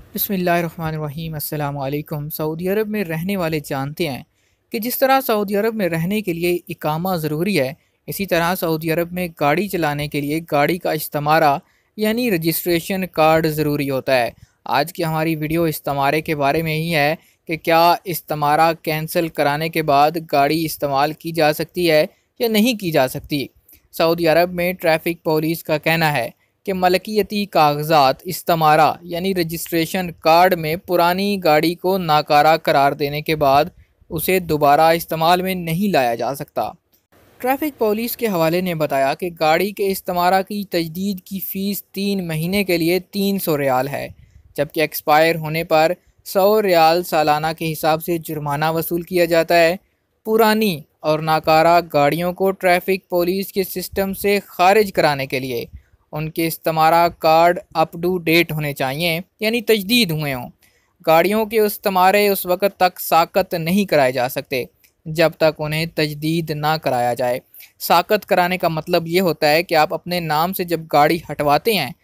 बिस्मिल्लाहिर्रहमानिर्रहीम अस्सलाम वालेकुम। सऊदी अरब में रहने वाले जानते हैं कि जिस तरह सऊदी अरब में रहने के लिए इकामा ज़रूरी है, इसी तरह सऊदी अरब में गाड़ी चलाने के लिए गाड़ी का इस्तिमारा यानी रजिस्ट्रेशन कार्ड ज़रूरी होता है। आज की हमारी वीडियो इस्तिमारे के बारे में ही है कि क्या इस्तिमारा कैंसिल कराने के बाद गाड़ी इस्तेमाल की जा सकती है या नहीं की जा सकती। सऊदी अरब में ट्रैफिक पुलिस का कहना है कि मलकियती कागजात इस्तिमारा यानी रजिस्ट्रेशन कार्ड में पुरानी गाड़ी को नाकारा करार देने के बाद उसे दोबारा इस्तेमाल में नहीं लाया जा सकता। ट्रैफिक पुलिस के हवाले ने बताया कि गाड़ी के इस्तिमारा की तजदीद की फ़ीस 3 महीने के लिए 300 रियाल है, जबकि एक्सपायर होने पर 100 रियाल सालाना के हिसाब से जुर्माना वसूल किया जाता है। पुरानी और नाकारा गाड़ियों को ट्रैफिक पुलिस के सिस्टम से खारिज कराने के लिए उनके इस्तिमारा कार्ड अप टू डेट होने चाहिए, यानी तजदीद हुए हों। गाड़ियों के इस्तिमारे उस वक़्त तक साकत नहीं कराए जा सकते जब तक उन्हें तजदीद ना कराया जाए। साकत कराने का मतलब ये होता है कि आप अपने नाम से जब गाड़ी हटवाते हैं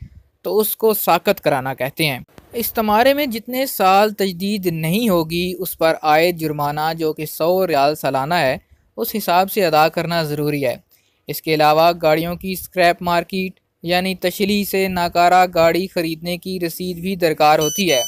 तो उसको साकत कराना कहते हैं। इस्तिमारे में जितने साल तजदीद नहीं होगी उस पर आए जुर्माना, जो कि 100 रियाल सालाना है, उस हिसाब से अदा करना ज़रूरी है। इसके अलावा गाड़ियों की स्क्रैप मार्केट यानी तशली से नाकारा गाड़ी ख़रीदने की रसीद भी दरकार होती है,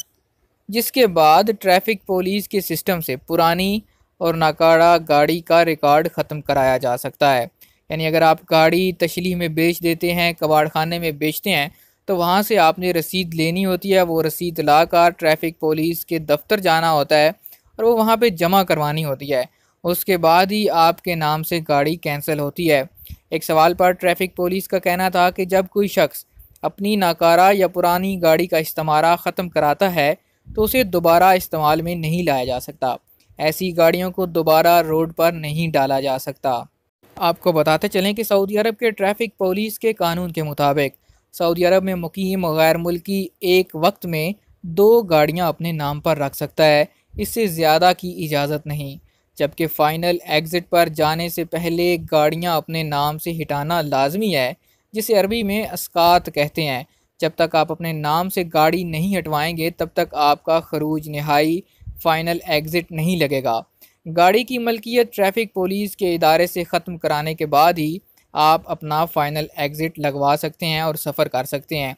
जिसके बाद ट्रैफिक पुलिस के सिस्टम से पुरानी और नाकारा गाड़ी का रिकॉर्ड ख़त्म कराया जा सकता है। यानी अगर आप गाड़ी तशली में बेच देते हैं, कबाड़ खाने में बेचते हैं, तो वहाँ से आपने रसीद लेनी होती है। वो रसीद लाकर ट्रैफिक पुलिस के दफ्तर जाना होता है और वो वहाँ पे जमा करवानी होती है। उसके बाद ही आपके नाम से गाड़ी कैंसिल होती है। एक सवाल पर ट्रैफिक पुलिस का कहना था कि जब कोई शख्स अपनी नाकारा या पुरानी गाड़ी का इस्तिमारा ख़त्म कराता है तो उसे दोबारा इस्तेमाल में नहीं लाया जा सकता। ऐसी गाड़ियों को दोबारा रोड पर नहीं डाला जा सकता। आपको बताते चलें कि सऊदी अरब के ट्रैफिक पुलिस के कानून के मुताबिक सऊदी अरब में मुकीम गैर मुल्की एक वक्त में 2 गाड़ियां अपने नाम पर रख सकता है, इससे ज़्यादा की इजाज़त नहीं। जबकि फ़ाइनल एग्ज़िट पर जाने से पहले गाड़ियां अपने नाम से हटाना लाजमी है, जिसे अरबी में अस्कात कहते हैं। जब तक आप अपने नाम से गाड़ी नहीं हटवाएंगे तब तक आपका खरूज नहाई फ़ाइनल एग्ज़िट नहीं लगेगा। गाड़ी की मलकियत ट्रैफिक पुलिस के इदारे से ख़त्म कराने के बाद ही आप अपना फ़ाइनल एग्ज़िट लगवा सकते हैं और सफ़र कर सकते हैं।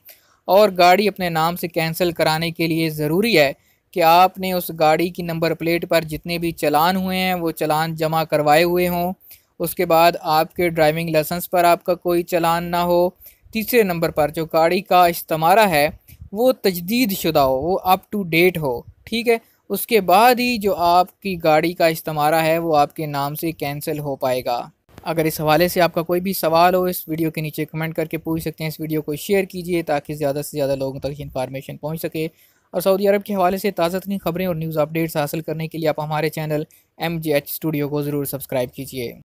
और गाड़ी अपने नाम से कैंसिल कराने के लिए ज़रूरी है कि आपने उस गाड़ी की नंबर प्लेट पर जितने भी चालान हुए हैं वो चालान जमा करवाए हुए हों। उसके बाद आपके ड्राइविंग लाइसेंस पर आपका कोई चालान ना हो। तीसरे नंबर पर जो गाड़ी का इस्तिमारा है वो तजदीद शुदा हो, वो अप टू डेट हो, ठीक है। उसके बाद ही जो आपकी गाड़ी का इस्तिमारा है वो आपके नाम से कैंसिल हो पाएगा। अगर इस हवाले से आपका कोई भी सवाल हो, इस वीडियो के नीचे कमेंट करके पूछ सकते हैं। इस वीडियो को शेयर कीजिए ताकि ज़्यादा से ज़्यादा लोगों तक इन्फॉर्मेशन पहुँच सके। और सऊदी अरब के हवाले से ताज़ा तरीन खबरें और न्यूज़ अपडेट्स हासिल करने के लिए आप हमारे चैनल MJH स्टूडियो को ज़रूर सब्सक्राइब कीजिए।